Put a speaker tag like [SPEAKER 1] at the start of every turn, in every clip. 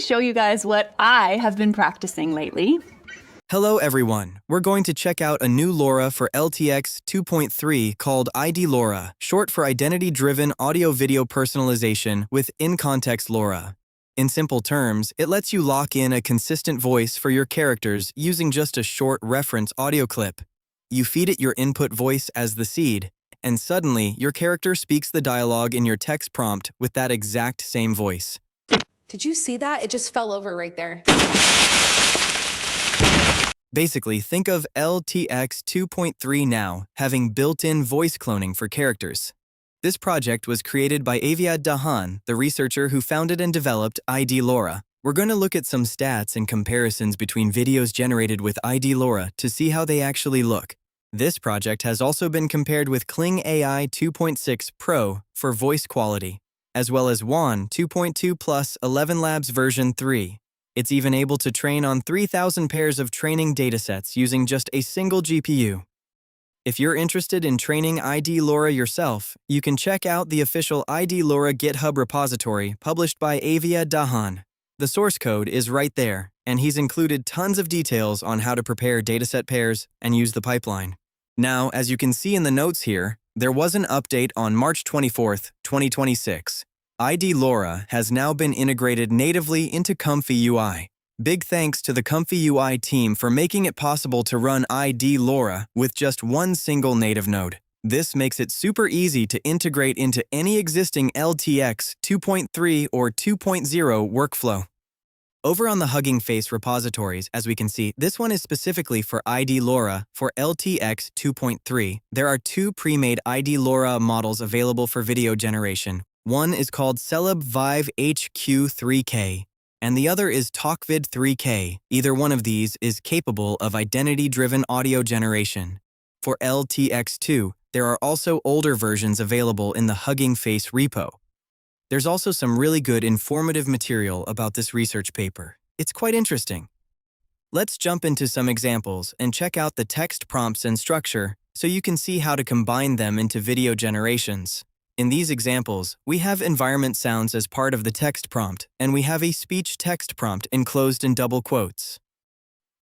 [SPEAKER 1] show you guys what I have been practicing lately.
[SPEAKER 2] Hello everyone, we're going to check out a new LoRa for LTX 2.3 called ID-LoRA, short for Identity-Driven Audio-Video Personalization with In-Context LoRa. In simple terms, it lets you lock in a consistent voice for your characters using just a short reference audio clip. You feed it your input voice as the seed, and suddenly your character speaks the dialogue in your text prompt with that exact same voice.
[SPEAKER 3] Did you see that? It just fell over right there.
[SPEAKER 2] Basically, think of LTX 2.3 now having built-in voice cloning for characters. This project was created by Aviad Dahan, the researcher who founded and developed ID-LoRA. We're going to look at some stats and comparisons between videos generated with ID-LoRA to see how they actually look. This project has also been compared with Kling AI 2.6 Pro for voice quality, as well as WAN 2.2 Plus 11 Labs version 3. It's even able to train on 3,000 pairs of training datasets using just a single GPU. If you're interested in training ID-LoRA yourself, you can check out the official ID-LoRA GitHub repository published by Aviad Dahan. The source code is right there, and he's included tons of details on how to prepare dataset pairs and use the pipeline. Now, as you can see in the notes here, there was an update on March 24th, 2026. ID-LoRA has now been integrated natively into ComfyUI. Big thanks to the ComfyUI team for making it possible to run ID-LoRA with just one single native node. This makes it super easy to integrate into any existing LTX 2.3 or 2.0 workflow. Over on the Hugging Face repositories, as we can see, this one is specifically for ID-LoRA for LTX 2.3. There are two pre-made ID-LoRA models available for video generation. One is called Celeb Vive HQ3K, and the other is TalkVid 3K. Either one of these is capable of identity-driven audio generation. For LTX2, there are also older versions available in the Hugging Face repo. There's also some really good informative material about this research paper. It's quite interesting. Let's jump into some examples and check out the text prompts and structure so you can see how to combine them into video generations. In these examples, we have environment sounds as part of the text prompt, and we have a speech text prompt enclosed in double quotes.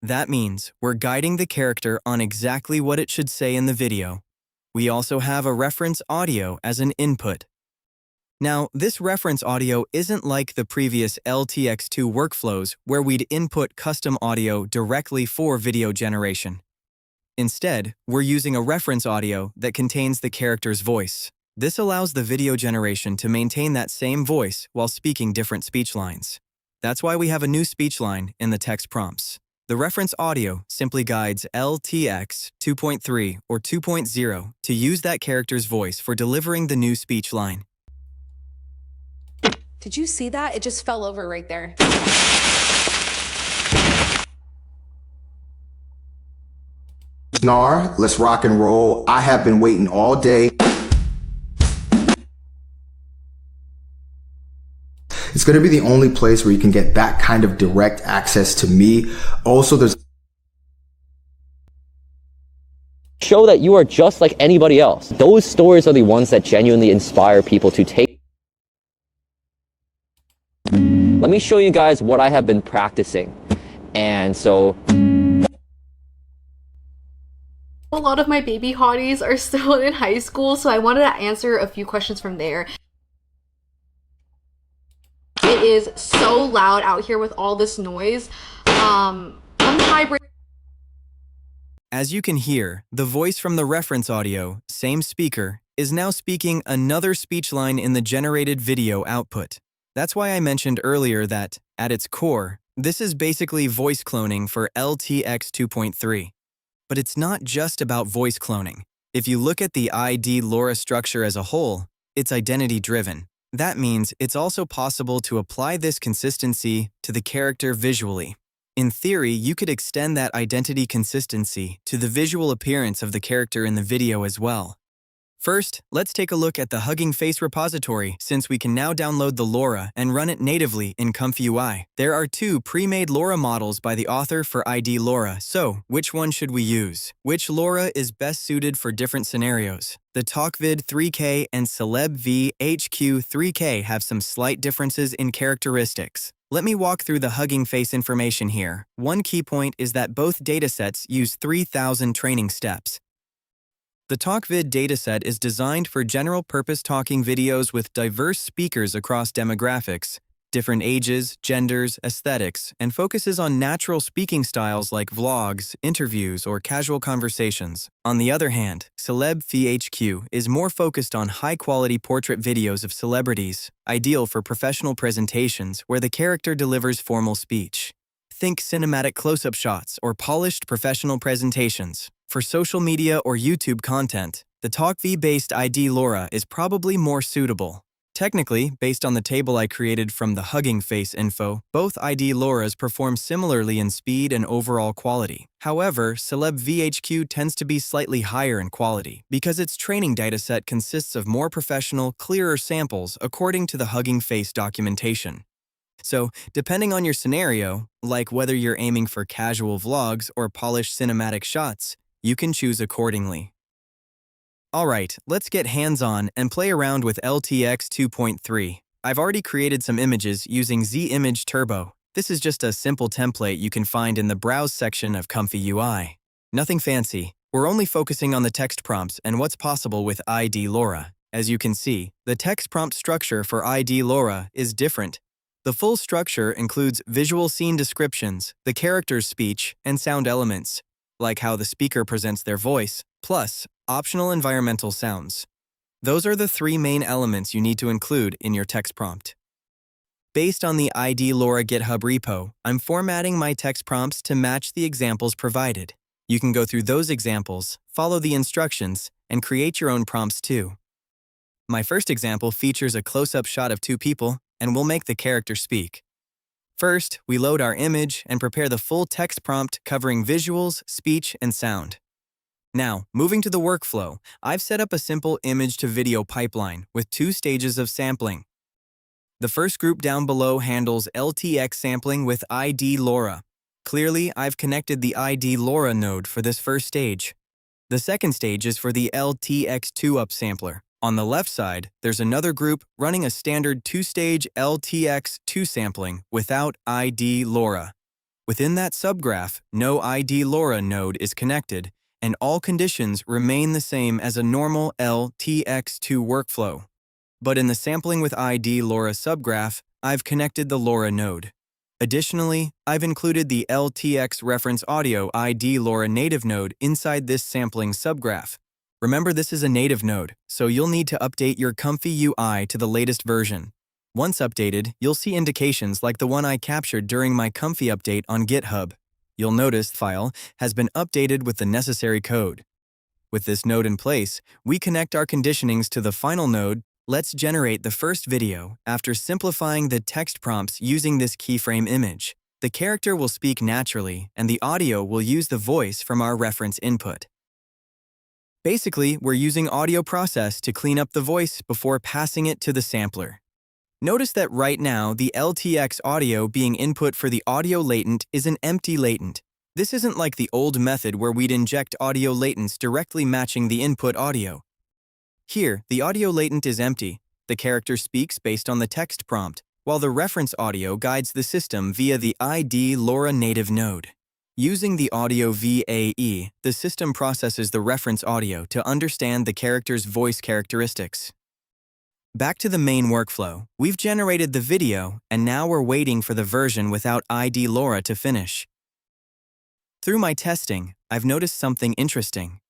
[SPEAKER 2] That means we're guiding the character on exactly what it should say in the video. We also have a reference audio as an input. Now, this reference audio isn't like the previous LTX2 workflows where we'd input custom audio directly for video generation. Instead, we're using a reference audio that contains the character's voice. This allows the video generation to maintain that same voice while speaking different speech lines. That's why we have a new speech line in the text prompts. The reference audio simply guides LTX 2.3 or 2.0 to use that character's voice for delivering the new speech line.
[SPEAKER 3] Did you see that? It just fell over right there.
[SPEAKER 4] Snar, let's rock and roll. I have been waiting all day. It's going to be the only place where you can get that kind of direct access to me. Also, there's
[SPEAKER 5] show that you are just like anybody else. Those stories are the ones that genuinely inspire people to take. Let me show you guys what I have been practicing. And so
[SPEAKER 6] a lot of my baby hotties are still in high school, so I wanted to answer a few questions from there. It is so loud out here with all this noise. Hybrid.
[SPEAKER 2] As you can hear, the voice from the reference audio, same speaker, is now speaking another speech line in the generated video output. That's why I mentioned earlier that, at its core, this is basically voice cloning for LTX 2.3. But it's not just about voice cloning. If you look at the ID-LoRA structure as a whole, it's identity-driven. That means it's also possible to apply this consistency to the character visually. In theory, you could extend that identity consistency to the visual appearance of the character in the video as well. First, let's take a look at the Hugging Face repository since we can now download the LoRa and run it natively in ComfyUI. There are two pre-made LoRa models by the author for ID-LoRA, so which one should we use? Which LoRa is best suited for different scenarios? The TalkVid 3K and Celeb V HQ 3K have some slight differences in characteristics. Let me walk through the Hugging Face information here. One key point is that both datasets use 3,000 training steps. The TalkVid dataset is designed for general-purpose talking videos with diverse speakers across demographics, different ages, genders, aesthetics, and focuses on natural speaking styles like vlogs, interviews, or casual conversations. On the other hand, Celeb VHQ is more focused on high-quality portrait videos of celebrities, ideal for professional presentations where the character delivers formal speech. Think cinematic close-up shots or polished professional presentations. For social media or YouTube content, the TalkV-based ID-LoRA is probably more suitable. Technically, based on the table I created from the Hugging Face info, both ID-LoRAs perform similarly in speed and overall quality. However, Celeb VHQ tends to be slightly higher in quality because its training dataset consists of more professional, clearer samples according to the Hugging Face documentation. So, depending on your scenario, like whether you're aiming for casual vlogs or polished cinematic shots, you can choose accordingly. Alright, let's get hands-on and play around with LTX 2.3. I've already created some images using Z-Image Turbo. This is just a simple template you can find in the Browse section of ComfyUI. Nothing fancy. We're only focusing on the text prompts and what's possible with ID-LoRA. As you can see, the text prompt structure for ID-LoRA is different. The full structure includes visual scene descriptions, the character's speech, and sound elements, like how the speaker presents their voice, plus optional environmental sounds. Those are the three main elements you need to include in your text prompt. Based on the ID-LoRA GitHub repo, I'm formatting my text prompts to match the examples provided. You can go through those examples, follow the instructions, and create your own prompts too. My first example features a close-up shot of two people, and we'll make the character speak. First, we load our image and prepare the full text prompt covering visuals, speech, and sound. Now, moving to the workflow, I've set up a simple image-to-video pipeline with 2 stages of sampling. The first group down below handles LTX sampling with ID-LoRA. Clearly, I've connected the ID-LoRA node for this first stage. The second stage is for the LTX 2 upsampler. On the left side, there's another group running a standard 2-stage LTX 2 sampling without ID-LoRA. Within that subgraph, no ID-LoRA node is connected, and all conditions remain the same as a normal LTX2 workflow. But in the sampling with ID-LoRA subgraph, I've connected the LoRA node. Additionally, I've included the LTX reference audio ID-LoRA native node inside this sampling subgraph. Remember, this is a native node, so you'll need to update your ComfyUI to the latest version. Once updated, you'll see indications like the one I captured during my Comfy update on GitHub. You'll notice the file has been updated with the necessary code. With this node in place, we connect our conditionings to the final node. Let's generate the first video after simplifying the text prompts using this keyframe image. The character will speak naturally, and the audio will use the voice from our reference input. Basically, we're using audio process to clean up the voice before passing it to the sampler. Notice that right now, the LTX audio being input for the audio latent is an empty latent. This isn't like the old method where we'd inject audio latents directly matching the input audio. Here, the audio latent is empty. The character speaks based on the text prompt, while the reference audio guides the system via the ID-LoRA native node. Using the audio VAE, the system processes the reference audio to understand the character's voice characteristics. Back to the main workflow, we've generated the video, and now we're waiting for the version without ID-LoRA to finish. Through my testing, I've noticed something interesting.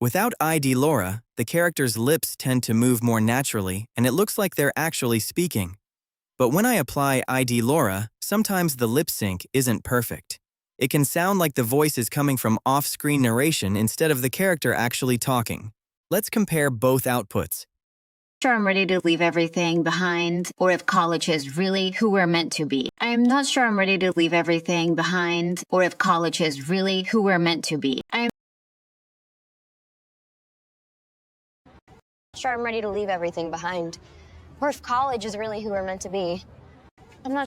[SPEAKER 2] Without ID-LoRA, the character's lips tend to move more naturally, and it looks like they're actually speaking. But when I apply ID-LoRA, sometimes the lip sync isn't perfect. It can sound like the voice is coming from off-screen narration instead of the character actually talking. Let's compare both outputs.
[SPEAKER 7] Sure I'm ready to leave everything behind, or if college is really who we're meant to be. I'm not sure I'm ready to leave everything behind, or if college is really who we're meant to be. I'm
[SPEAKER 8] sure I'm ready to leave everything behind, or if college is really who we're meant to be. I'm not.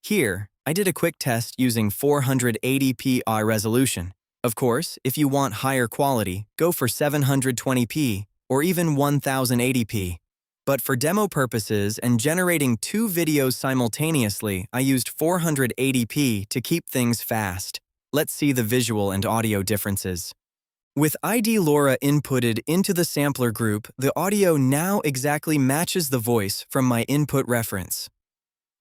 [SPEAKER 2] Here, I did a quick test using 480p resolution. Of course, if you want higher quality, go for 720p or even 1080p. But for demo purposes and generating 2 videos simultaneously, I used 480p to keep things fast. Let's see the visual and audio differences. With ID-LoRA inputted into the sampler group, the audio now exactly matches the voice from my input reference.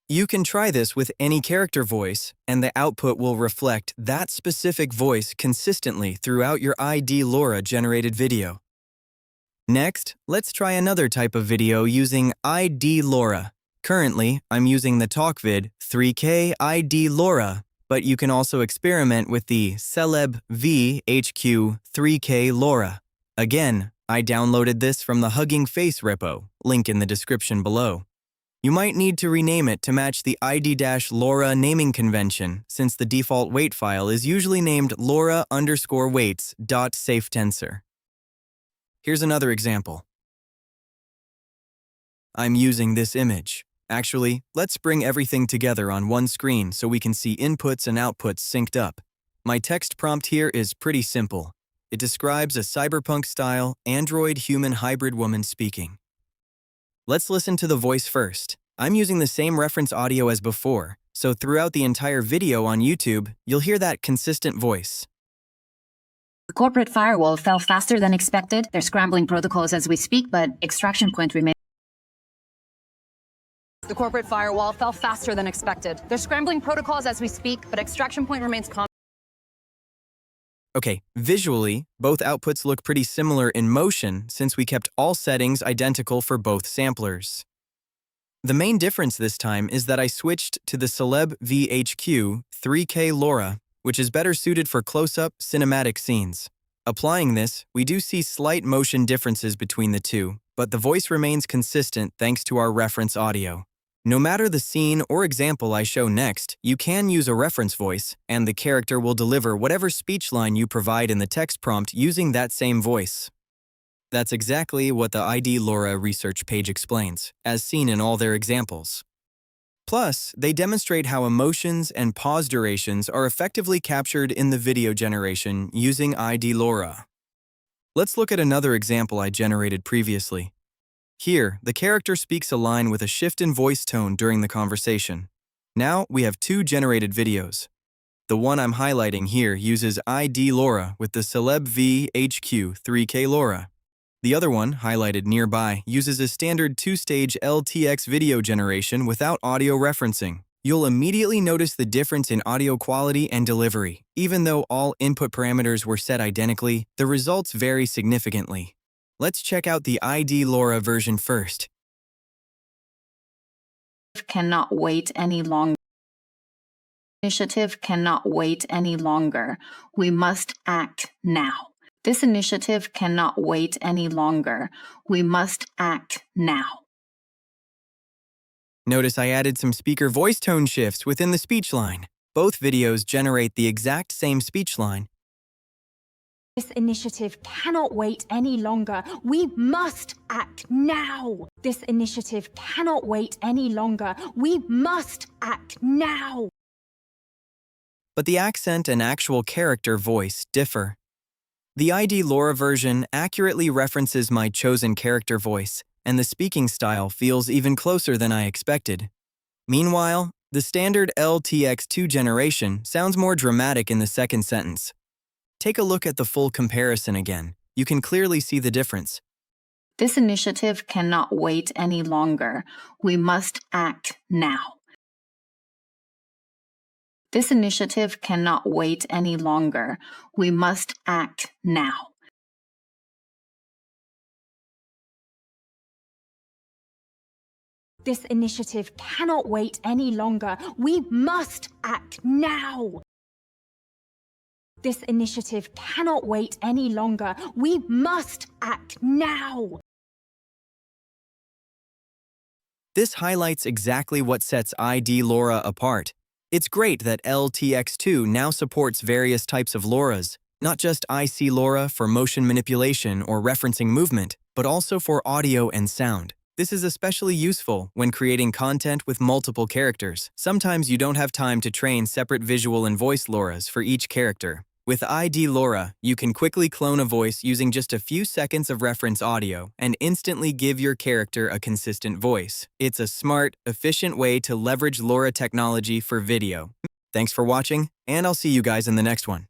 [SPEAKER 2] You can try this with any character voice, and the output will reflect that specific voice consistently throughout your ID-LoRA generated video. Next, let's try another type of video using ID-LoRA. Currently, I'm using the TalkVid 3K ID-LoRA, but you can also experiment with the Celeb VHQ 3K LoRA. Again, I downloaded this from the Hugging Face repo, link in the description below. You might need to rename it to match the ID-LoRA naming convention, since the default weight file is usually named LoRA_weights.safetensor. Here's another example. I'm using this image. Actually, let's bring everything together on one screen so we can see inputs and outputs synced up. My text prompt here is pretty simple. It describes a cyberpunk-style android-human hybrid woman speaking. Let's listen to the voice first. I'm using the same reference audio as before, so throughout the entire video on YouTube, you'll hear that consistent voice.
[SPEAKER 9] The corporate firewall fell faster than expected. They're scrambling protocols as we speak, but extraction point remains.
[SPEAKER 10] The corporate firewall fell faster than expected. They're scrambling protocols as we speak, but extraction point remains
[SPEAKER 2] Okay, visually, both outputs look pretty similar in motion since we kept all settings identical for both samplers. The main difference this time is that I switched to the Celeb VHQ 3K LoRA, which is better suited for close-up cinematic scenes. Applying this, we do see slight motion differences between the two, but the voice remains consistent thanks to our reference audio. No matter the scene or example I show next, you can use a reference voice, and the character will deliver whatever speech line you provide in the text prompt using that same voice. That's exactly what the ID-LoRA research page explains, as seen in all their examples. Plus, they demonstrate how emotions and pause durations are effectively captured in the video generation using ID-LoRA. Let's look at another example I generated previously. Here, the character speaks a line with a shift in voice tone during the conversation. Now, we have 2 generated videos. The one I'm highlighting here uses ID-LoRA with the Celeb VHQ 3K LoRA. The other one, highlighted nearby, uses a standard 2-stage LTX video generation without audio referencing. You'll immediately notice the difference in audio quality and delivery. Even though all input parameters were set identically, the results vary significantly. Let's check out the ID-LoRA version first.
[SPEAKER 9] Cannot wait any longer. Initiative cannot wait any longer. We must act now. This initiative cannot wait any longer. We must act now.
[SPEAKER 2] Notice I added some speaker voice tone shifts within the speech line. Both videos generate the exact same speech line.
[SPEAKER 11] This initiative cannot wait any longer. We must act now. This initiative cannot wait any longer. We must act now.
[SPEAKER 2] But the accent and actual character voice differ. The ID-LoRA version accurately references my chosen character voice, and the speaking style feels even closer than I expected. Meanwhile, the standard LTX 2 generation sounds more dramatic in the second sentence. Take a look at the full comparison again. You can clearly see the difference.
[SPEAKER 9] This initiative cannot wait any longer. We must act now. This initiative cannot wait any longer. We must act now.
[SPEAKER 11] This initiative cannot wait any longer. We must act now. This initiative cannot wait any longer. We must act now.
[SPEAKER 2] This highlights exactly what sets ID-LoRA apart. It's great that LTX2 now supports various types of LoRAs, not just IC-LoRA for motion manipulation or referencing movement, but also for audio and sound. This is especially useful when creating content with multiple characters. Sometimes you don't have time to train separate visual and voice LoRAs for each character. With ID-LoRA, you can quickly clone a voice using just a few seconds of reference audio and instantly give your character a consistent voice. It's a smart, efficient way to leverage LoRA technology for video. Thanks for watching, and I'll see you guys in the next one.